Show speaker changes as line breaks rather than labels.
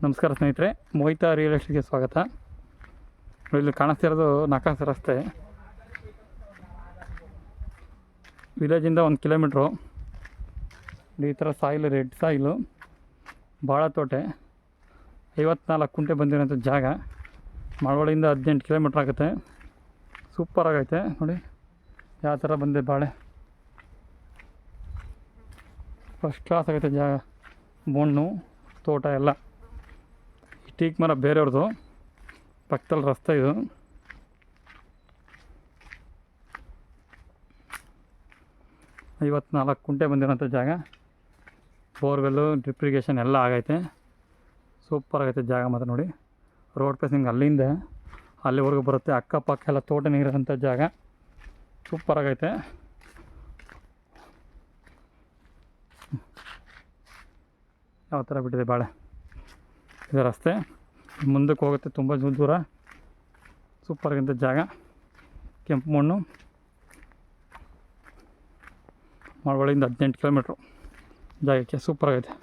ನಮಸ್ಕಾರ ಸ್ನೇಹಿತರೆ, ಮೋಹಿತಾ ರಿಯಲ್ ಎಸ್ಟೇಟ್ಗೆ ಸ್ವಾಗತ. ಇಲ್ಲಿ ಕಾಣಿಸ್ತಿರೋದು ನಕಾಸ್ ರಸ್ತೆ. ವಿಲೇಜಿಂದ 1 ಕಿಲೋಮೀಟ್ರು. ಈ ಥರ ಸಾಯಿಲು, ರೆಡ್ ಸಾಯಿಲು, ಭಾಳ ತೋಟೆ, 54 ಕುಂಟೆ ಬಂದಿರೋಂಥ ಜಾಗ. ಮಳವಳ್ಳಿಯಿಂದ 18 ಕಿಲೋಮೀಟ್ರ್ ಆಗುತ್ತೆ. ಸೂಪರಾಗೈತೆ ನೋಡಿ, ಯಾವ ಥರ ಬಂದಿದೆ ಬಾಳೆ. ಫಸ್ಟ್ ಕ್ಲಾಸ್ ಆಗೈತೆ ಜಾಗ. ಮಣ್ಣು, ತೋಟ ಎಲ್ಲ. ಟೀಕ್ ಮರ ಬೇರೆಯವ್ರದ್ದು, ಪಕ್ಕದಲ್ಲಿ ರಸ್ತೆ ಇದು. ಐವತ್ನಾಲ್ಕು ಕುಂಟೆ ಬಂದಿರೋಂಥ ಜಾಗ. ಬೋರ್ವೆಲ್ಲು, ಡ್ರಿಪ್ ಇರಿಗೇಷನ್ ಎಲ್ಲ ಆಗೈತೆ. ಸೂಪರ್ ಆಗೈತೆ ಜಾಗ ಮಾತ್ರ ನೋಡಿ. ರೋಡ್ ಪೇಸಿಂಗ್ ಅಲ್ಲಿಂದ ಅಲ್ಲಿವರೆಗೂ ಬರುತ್ತೆ. ಅಕ್ಕಪಕ್ಕ ಎಲ್ಲ ತೋಟ ನೀರಿರೋಂಥ ಜಾಗ. ಸೂಪರ್ ಆಗೈತೆ. ಯಾವ ಥರ ಬಿಟ್ಟಿದೆ ಬಾಳೆ. ಇದು ರಸ್ತೆ ಮುಂದಕ್ಕೆ ಹೋಗುತ್ತೆ, ತುಂಬ ದೂರ. ಸೂಪರಾಗಿಂಥ ಜಾಗ. ಕೆಂಪು ಮಣ್ಣು. ಮಳವಳ್ಳಿಯಿಂದ 18 ಕಿಲೋಮೀಟ್ರು ಜಾಗಕ್ಕೆ. ಸೂಪರಾಗೈತೆ.